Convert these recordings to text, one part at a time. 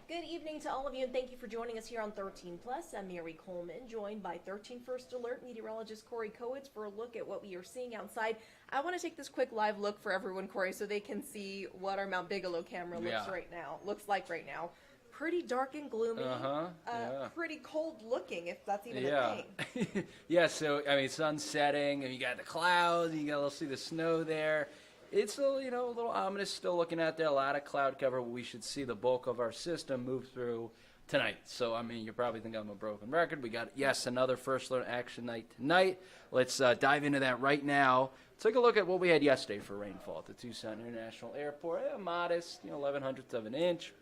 Good evening to all of you, and thank you for joining us here on 13 Plus. I'm Mary Coleman, joined by 13 First Alert meteorologist Corey Kowitz for a look at what we are seeing outside. I want to take this quick live look for everyone, Corey, so they can see what our Mount Bigelow camera looks like right now. Pretty dark and gloomy. Pretty cold looking, if that's even a thing. Yeah, so, I mean, sun's setting, and you got the clouds, you got to see the snow there. It's a little ominous still looking out there. A lot of cloud cover. We should see the bulk of our system move through tonight. So, I mean, you probably think I'm a broken record. We got, another First Alert action night tonight. Let's dive into that right now. Take a look at what we had yesterday for rainfall at the Tucson International Airport. A modest, 0.11 of an inch.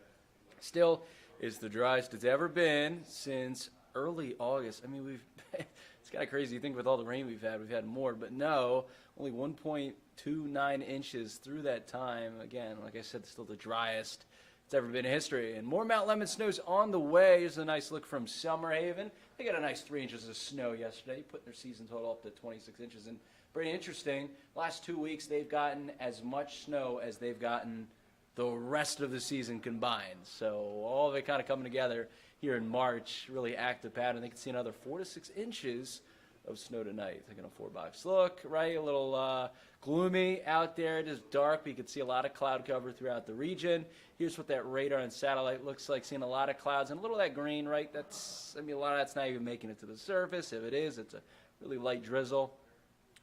Still is the driest it's ever been since early August. I mean, it's kind of crazy. You think with all the rain we've had more, but no, only 1.29 inches through that time. Again, like I said, still the driest it's ever been in history. And more Mount Lemmon snow's on the way. Here's a nice look from Summerhaven. They got a nice 3 inches of snow yesterday, putting their season total up to 26 inches. And pretty interesting, last 2 weeks they've gotten as much snow as they've gotten the rest of the season combined. So all of it kind of coming together here in March, really active pattern. They can see another 4 to 6 inches of snow tonight. Taking a 4-box look, right? A little gloomy out there, just dark, but you can see a lot of cloud cover throughout the region. Here's what that radar and satellite looks like, seeing a lot of clouds and a little of that green, right? A lot of that's not even making it to the surface. If it is, it's a really light drizzle.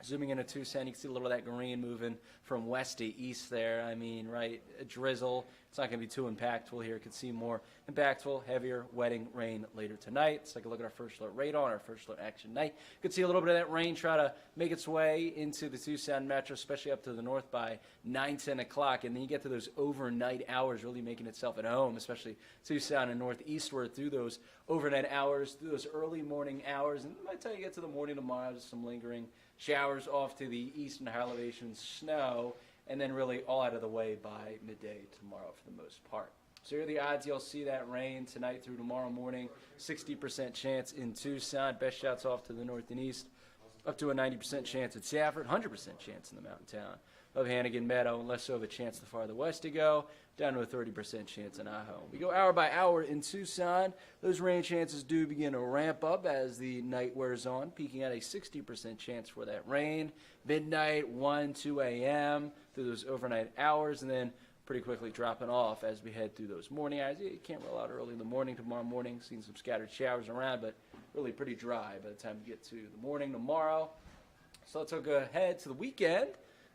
Zooming into Tucson, you can see a little of that green moving from west to east there. I mean, right, a drizzle. It's not going to be too impactful here. You can see more impactful, heavier, wetting rain later tonight. Let's take a look at our First Alert radar on our First Alert action night. You can see a little bit of that rain try to make its way into the Tucson metro, especially up to the north by 9, 10 o'clock. And then you get to those overnight hours really making itself at home, especially Tucson and northeastward through those overnight hours, through those early morning hours. And by the time you get to the morning tomorrow, there's some lingering showers off to the east and higher elevation, snow, and then really all out of the way by midday tomorrow for the most part. So here are the odds you'll see that rain tonight through tomorrow morning. 60% chance in Tucson. Best shots off to the north and east. Up to a 90% chance at Safford. 100% chance in the mountain town of Hannigan Meadow, and less so of a chance the farther west to go, down to a 30% chance in Ajo. We go hour by hour in Tucson. Those rain chances do begin to ramp up as the night wears on, peaking at a 60% chance for that rain. Midnight, 1, 2 a.m. through those overnight hours, and then pretty quickly dropping off as we head through those morning hours. You can't roll out early in the morning tomorrow morning, seeing some scattered showers around, but really pretty dry by the time we get to the morning tomorrow. So let's go ahead to the weekend.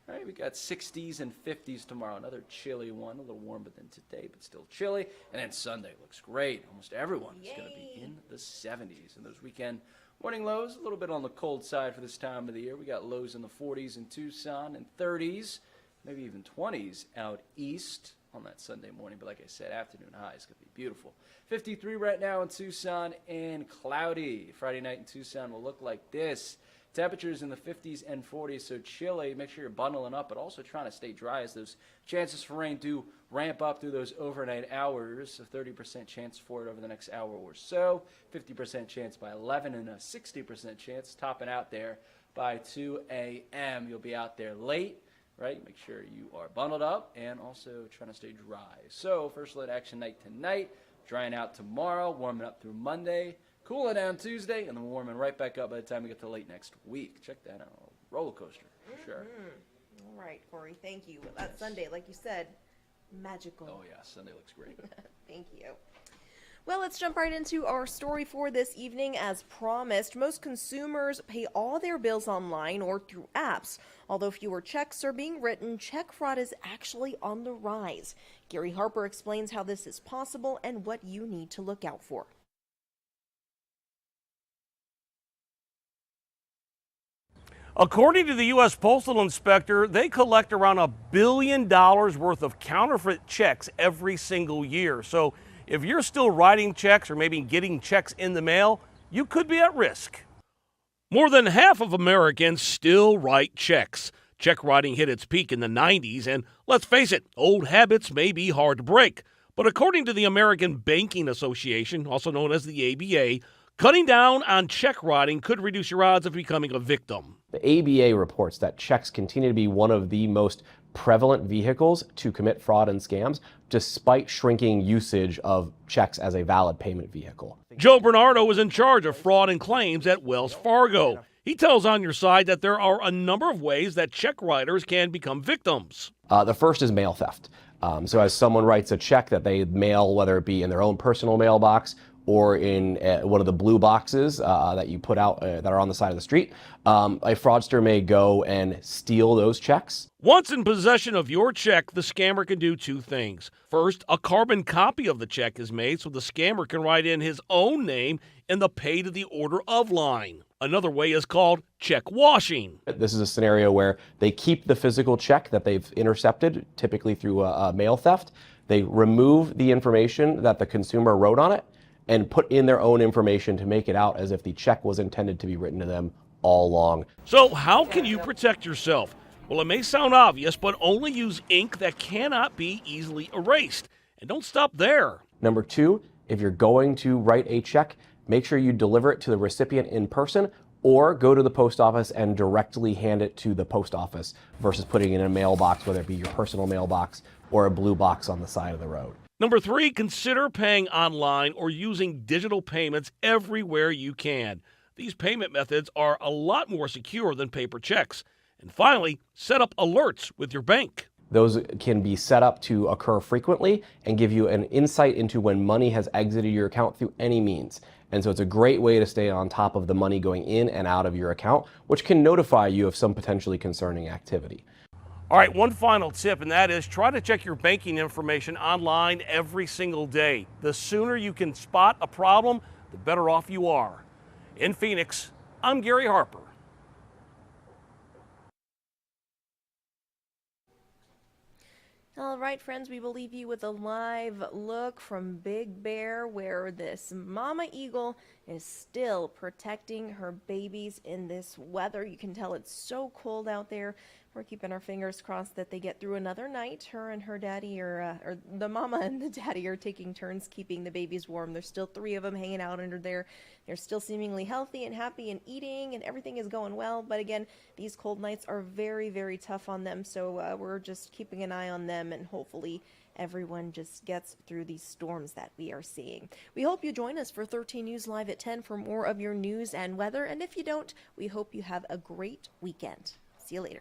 All right, we got 60s and 50s tomorrow. Another chilly one, a little warmer than today, but still chilly. And then Sunday looks great. Almost everyone is going to be in the 70s. And those weekend morning lows, a little bit on the cold side for this time of the year. We got lows in the 40s in Tucson and 30s, maybe even 20s out east on that Sunday morning. But like I said, afternoon high is going to be beautiful. 53 right now in Tucson and cloudy. Friday night in Tucson will look like this. Temperatures in the 50s and 40s, so chilly. Make sure you're bundling up, but also trying to stay dry as those chances for rain do ramp up through those overnight hours. A 30% chance for it over the next hour or so. 50% chance by 11 and a 60% chance topping out there by 2 a.m. You'll be out there late, right? Make sure you are bundled up and also trying to stay dry. So First Alert action night tonight, drying out tomorrow, warming up through Monday. Cooling down Tuesday, and then warming right back up by the time we get to late next week. Check that out. Roller coaster, for sure. All right, Corey, thank you. That Sunday, like you said, magical. Oh, yeah, Sunday looks great. Thank you. Well, let's jump right into our story for this evening. As promised, most consumers pay all their bills online or through apps. Although fewer checks are being written, check fraud is actually on the rise. Gary Harper explains how this is possible and what you need to look out for. According to the U.S. Postal Inspector, they collect around $1 billion worth of counterfeit checks every single year. So if you're still writing checks or maybe getting checks in the mail, you could be at risk. More than half of Americans still write checks. Check writing hit its peak in the 90s, and let's face it, old habits may be hard to break. But according to the American Banking Association, also known as the ABA, cutting down on check writing could reduce your odds of becoming a victim. The ABA reports that checks continue to be one of the most prevalent vehicles to commit fraud and scams, despite shrinking usage of checks as a valid payment vehicle. Joe Bernardo is in charge of fraud and claims at Wells Fargo. He tells On Your Side that there are a number of ways that check writers can become victims. The first is mail theft. So as someone writes a check that they mail, whether it be in their own personal mailbox or in one of the blue boxes that you put out that are on the side of the street, a fraudster may go and steal those checks. Once in possession of your check, the scammer can do two things. First, a carbon copy of the check is made so the scammer can write in his own name in the pay to the order of line. Another way is called check washing. This is a scenario where they keep the physical check that they've intercepted, typically through a mail theft. They remove the information that the consumer wrote on it and put in their own information to make it out as if the check was intended to be written to them all along. So how can you protect yourself? Well, it may sound obvious, but only use ink that cannot be easily erased. And don't stop there. Number two, if you're going to write a check, make sure you deliver it to the recipient in person or go to the post office and directly hand it to the post office versus putting it in a mailbox, whether it be your personal mailbox or a blue box on the side of the road. Number three, consider paying online or using digital payments everywhere you can. These payment methods are a lot more secure than paper checks. And finally, set up alerts with your bank. Those can be set up to occur frequently and give you an insight into when money has exited your account through any means. And so it's a great way to stay on top of the money going in and out of your account, which can notify you of some potentially concerning activity. All right, one final tip, and that is try to check your banking information online every single day. The sooner you can spot a problem, the better off you are. In Phoenix, I'm Gary Harper. All right, friends, we will leave you with a live look from Big Bear where this mama eagle is still protecting her babies in this weather. You can tell it's so cold out there. We're keeping our fingers crossed that they get through another night. Her and her daddy or the mama and the daddy are taking turns keeping the babies warm. There's still 3 of them hanging out under there. They're still seemingly healthy and happy and eating and everything is going well. But again, these cold nights are very, very tough on them. So we're just keeping an eye on them and hopefully everyone just gets through these storms that we are seeing. We hope you join us for 13 News Live at 10 for more of your news and weather. And if you don't, we hope you have a great weekend. See you later.